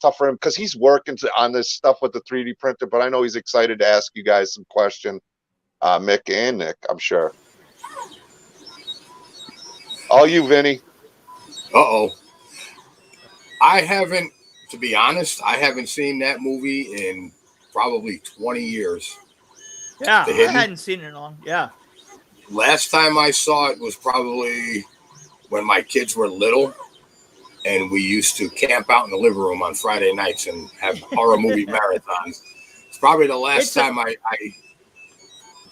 tough for him because he's working on this stuff with the 3D printer, but I know he's excited to ask you guys some question. Mick and Nick, I'm sure. All you, Vinny. Uh-oh. I haven't, to be honest, I haven't seen that movie in probably 20 years. Yeah, The I Hidden? hadn't seen it in long. Yeah. Last time I saw it was probably when my kids were little, and we used to camp out in the living room on Friday nights and have horror movie marathons. It's probably the last time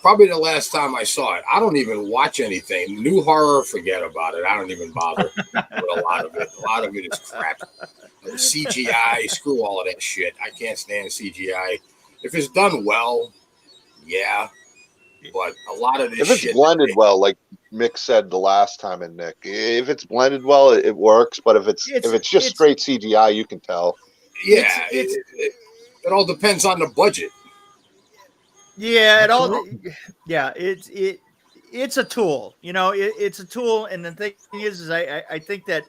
probably the last time I saw it. I don't even watch anything. New horror, forget about it. I don't even bother with a lot of it. A lot of it is crap. CGI, screw all of that shit. I can't stand CGI. If it's done well, yeah. But a lot of this If it's shit blended well, like Mick said the last time, and Nick, if it's blended well, it works. But if it's just straight CGI, you can tell. yeah, it all depends on the budget. Yeah, it's a tool. You know, it's a tool, and the thing is I think that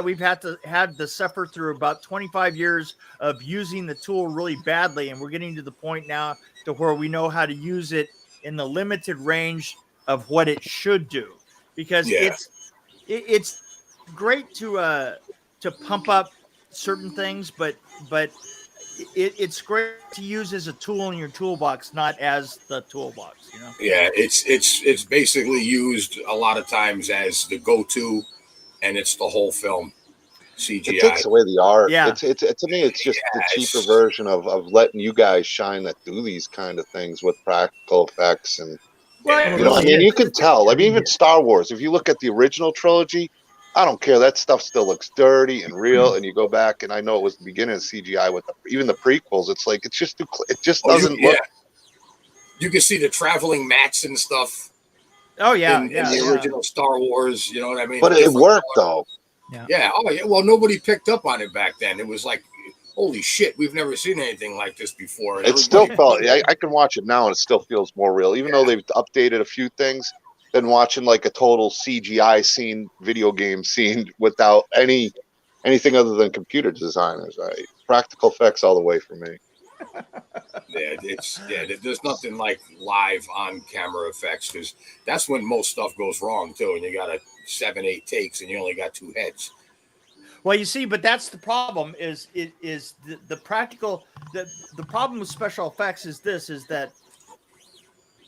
we've had to suffer through about 25 years of using the tool really badly, and we're getting to the point now to where we know how to use it in the limited range of what it should do, because it's great to pump up certain things, but it's great to use as a tool in your toolbox, not as the toolbox, you know? Yeah, it's basically used a lot of times as the go-to, and it's the whole film. CGI. It takes away the art. Yeah. It's to me, it's just the cheaper version of letting you guys shine that do these kind of things with practical effects and Well, you know, I mean, you can tell. I mean, even Star Wars. If you look at the original trilogy, I don't care. That stuff still looks dirty and real. And you go back, and I know it was the beginning of CGI with even the prequels. It's like it's just too. It just doesn't look. You can see the traveling mats and stuff. Oh yeah, in the original Star Wars. You know what I mean? But it worked though. Yeah. Oh yeah. Well, nobody picked up on it back then. It was like, holy shit, we've never seen anything like this before. It still felt. I can watch it now, and it still feels more real, even though they've updated a few things. Than watching like a total CGI scene, video game scene without anything other than computer designers. Right? Practical effects all the way for me. There's nothing like live on camera effects because that's when most stuff goes wrong too, and you got 7-8 takes and you only got 2 heads. Well, you see, but that's the problem. Is the practical the problem with special effects is that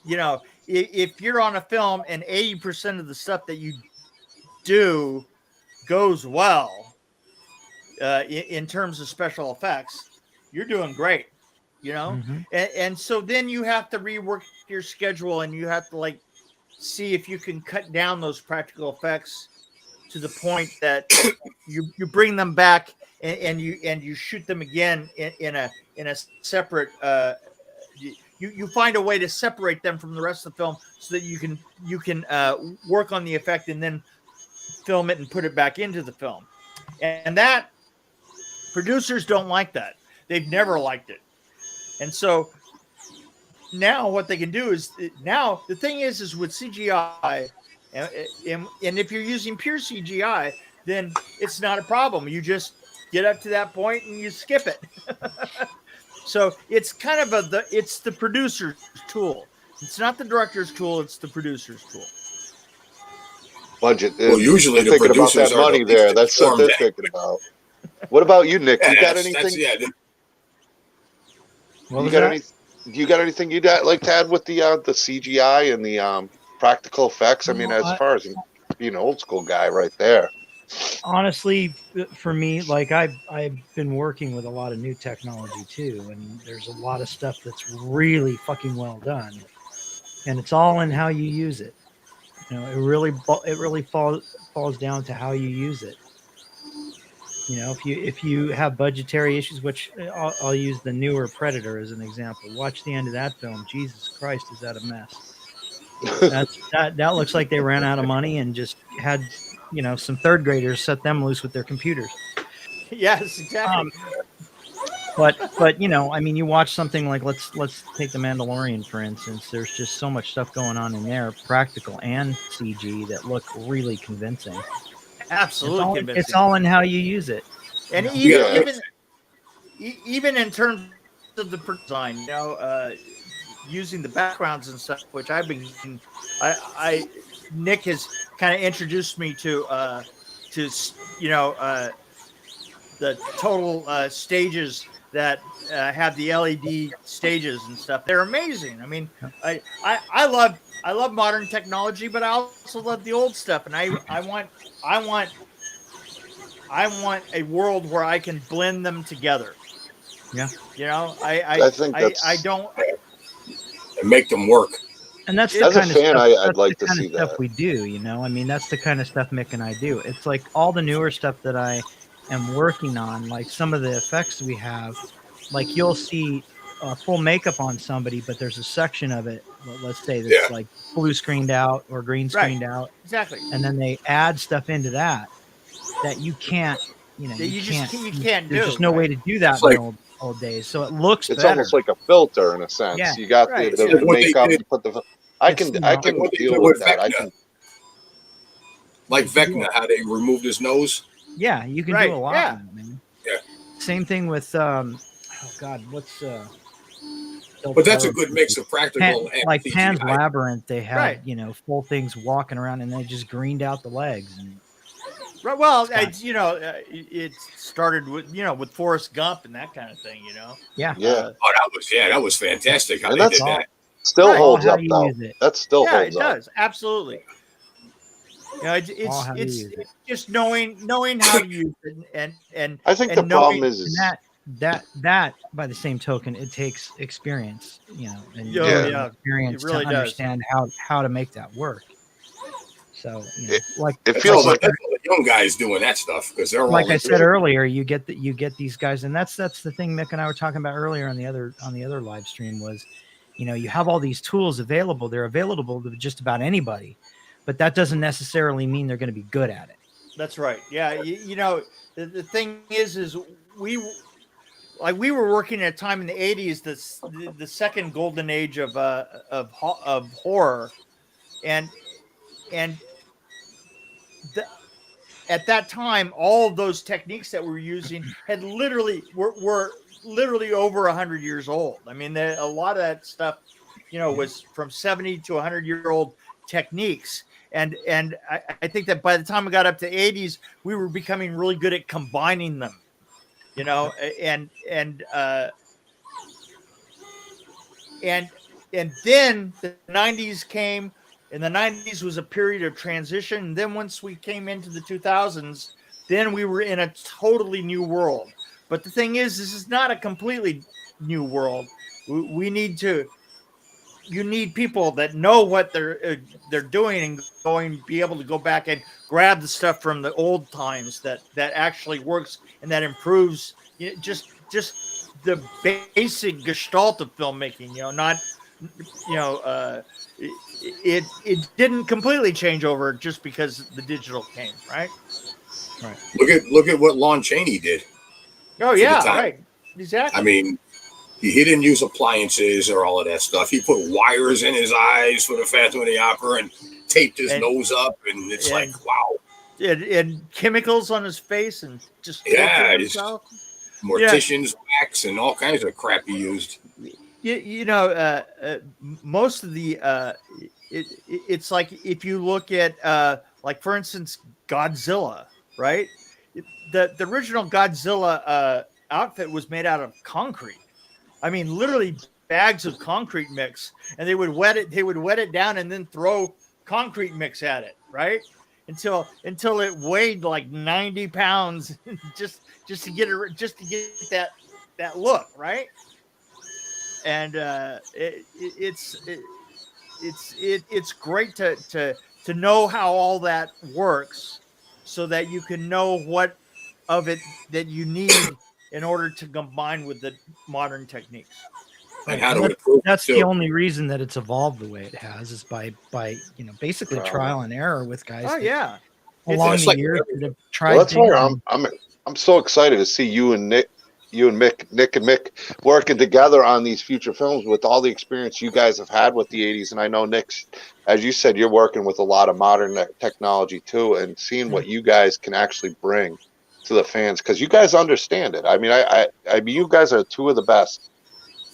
you know if you're on a film and 80% of the stuff that you do goes well in terms of special effects, you're doing great. You know, and so then you have to rework your schedule and you have to like see if you can cut down those practical effects to the point that you bring them back and you shoot them again in a separate you find a way to separate them from the rest of the film so that you can work on the effect and then film it and put it back into the film. And that producers don't like that. They've never liked it. And so now what they can do is now the thing is with CGI and if you're using pure CGI, then it's not a problem. You just get up to that point and you skip it. So it's kind of it's the producer's tool. It's not the director's tool. It's the producer's tool. Budget. Well, usually the thinking about producers that money there. That's what they're thinking about. What about you, Nick? You got anything? What You was got that? any? Do you got anything you'd like to add with the CGI and the practical effects? I mean, Well, as far as being an old school guy, right there. honestly, for me, like I've been working with a lot of new technology too, and there's a lot of stuff that's really fucking well done, and it's all in how you use it. You know, it really falls down to how you use it. You know, if you have budgetary issues, which I'll use the newer Predator as an example. Watch the end of that film. Jesus Christ, is that a mess? That looks like they ran out of money and just had, you know, some third graders set them loose with their computers. Yes, exactly. But you know, I mean, you watch something like let's take the Mandalorian for instance. There's just so much stuff going on in there, practical and CG, that look really convincing. Absolutely It's convincing. all in how you use it. And You know? even in terms of the design, you know, using the backgrounds and stuff, which I've been, Nick has kind of introduced me to you know, the total stages that have the LED stages and stuff. They're amazing. I mean, I love modern technology, but I also love the old stuff, and I want a world where I can blend them together. Yeah. You know, I think I don't and make them work. And that's the As a kind fan, of stuff, I'd like to kind see of stuff that. we do, you know. I mean, that's the kind of stuff Mick and I do. It's like all the newer stuff that I am working on, like some of the effects we have, like you'll see full makeup on somebody, but there's a section of it, let's say that's like blue screened out or green screened out. Exactly. And then they add stuff into that you can't, you know, you can't there's do. just no way to do that It's in like, old days. So it looks It's better. almost like a filter in a sense. Yeah, You got right. the Like what they makeup. did. You put the. I can Like what they deal did with with that. I Vecna. can. Like Vecna, how they removed his nose. Yeah, you can do a lot. Yeah. With it, man. Yeah. Same thing with oh god, what's But that's a good mix of practical and like CGI. Pan's Labyrinth. They had Right. you know full things walking around, and they just greened out the legs. And Right. Well, you know, it started with, you know, with Forrest Gump and that kind of thing. You know. yeah, Yeah. That was fantastic. How And they that's did that. Still Right. holds All how up you though. use it. That still Yeah, holds it up. does. Absolutely. You know, All how you use it. it's just knowing how to use it and I think and the problem knowing- is that by the same token, it takes experience, you know, and Oh, yeah. experience It really to does. understand how to make that work. So, you know, like it That's feels all like the young guys doing that stuff because they're like all I into said it. earlier, you get these guys, and that's the thing Mick and I were talking about earlier on the other live stream was, you know, you have all these tools available. They're available to just about anybody, but that doesn't necessarily mean they're going to be good at it. That's right. Yeah. You know, the thing is we were working at a time in the 80s, the second golden age of horror, and at that time, all of those techniques that we're using had were literally over 100 years old. I mean, a lot of that stuff, you know, was from 70 to 100-year-old techniques. And I think that by the time we got up to 80s, we were becoming really good at combining them, you know, and then the 90s came. And the 90s was a period of transition. And then once we came into the 2000s, then we were in a totally new world. But the thing is, this is not a completely new world. You need people that know what they're doing and be able to go back and grab the stuff from the old times that actually works and that improves, you know, just the basic gestalt of filmmaking, you know, not, you know, it didn't completely change over just because the digital came, right? Right. Look at what Lon Chaney did. Oh yeah, right. Exactly. I mean, he didn't use appliances or all of that stuff. He put wires in his eyes for the Phantom of the Opera and taped his nose up, and it's like, wow. And chemicals on his face and just himself. Mortician's wax and all kinds of crap he used. You know, most of the it's like if you look at like for instance Godzilla, right? The original Godzilla outfit was made out of concrete. I mean, literally bags of concrete mix, and they would wet it. They would wet it down and then throw concrete mix at it, right? Until it weighed like 90 pounds, just to get that look, right? And it's great to know how all that works, so that you can know what of it that you need in order to combine with the modern techniques. And how to improve. That's too. the only reason that it's evolved the way it has, is by basically trial and error with guys. Oh yeah, along It's the like years that have tried. Well, that's why different- I'm so excited to see you and Nick and Mick working together on these future films with all the experience you guys have had with the 80s. And I know Nick's, as you said, you're working with a lot of modern technology too, and seeing what you guys can actually bring to the fans, because you guys understand it. I mean, I mean, you guys are two of the best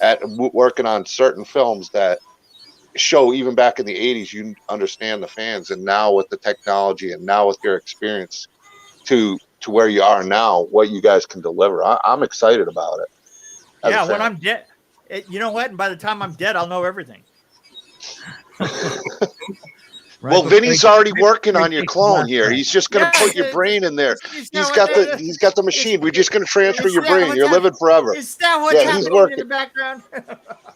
at working on certain films that show, even back in the 80s, you understand the fans, and now with the technology and now with your experience to where you are now, what you guys can deliver. I'm excited about it. Yeah, when I'm dead, you know what? And by the time I'm dead, I'll know everything. Right, well, but Vinny's like- already working on your like clone last here. time. He's just gonna put your brain in there. He's got the machine. We're just gonna transfer your brain. You're living forever. Is that what's Yeah, he's happening in working. the background?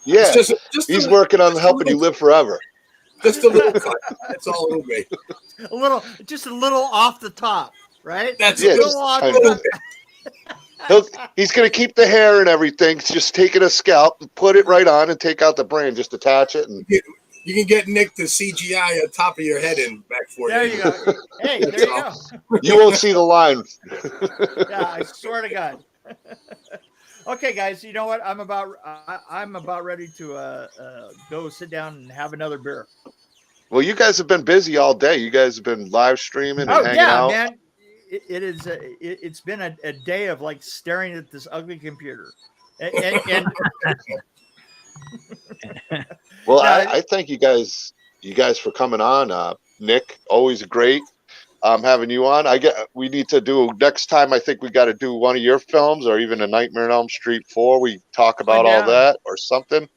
Yeah, Just he's working on helping you live forever. Just a little cut. That's all it'll be. just a little off the top, right? That's Yeah, a it. little off kind the of. top. He's gonna keep the hair and everything. Just taking a scalp, put it right on, and take out the brain. Just attach it. And You can get Nick to CGI on top of your head and back for There you. you go. Hey, there you go. you won't see the line. Yeah, I swear to God. Okay, guys, you know what? I'm about ready to go sit down and have another beer. Well, you guys have been busy all day. You guys have been live streaming and hanging out. Man. It's been a day of like staring at this ugly computer. And Well, Yeah. I thank you guys for coming on. Nick, always great having you on. We need to do next time. I think we got to do one of your films, or even a Nightmare on Elm Street 4. We talk about all that or something,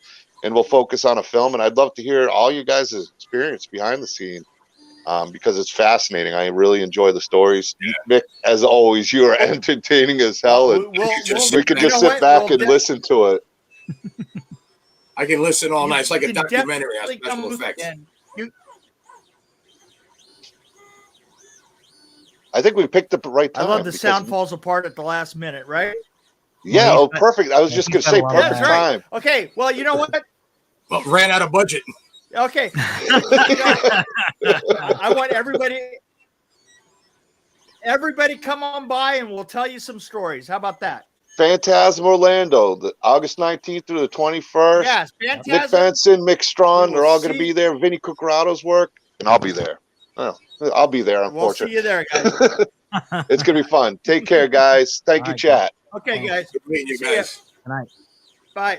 and we'll focus on a film. And I'd love to hear all you guys' experience behind the scene, because it's fascinating. I really enjoy the stories. Yeah. Mick, as always, you are entertaining as hell, and we could just sit back and listen to it. I can listen all night. It's like a You can documentary on definitely come special with- effects. and I think we picked up the right I time. love the because- sound falls apart at the last minute, right? Yeah, Well, perfect. I was just going to say he's got a lot of perfect That's right. time. Okay, well, you know what? Well, ran out of budget. Okay. I want everybody come on by and we'll tell you some stories. How about that? Phantasm Orlando, the August 19th through the 21st. Yes, Nick Fantasm. Benson, Mick Strawn, We they're will all going to see- be there. Vinny Cucarado's work, and I'll be there. Oh, I'll be there, We'll see unfortunately. you there, guys. It's going to be fun. Take care, guys. Thank you, All right, chat. Okay, guys. Good meeting you See ya. guys. Good night. Bye.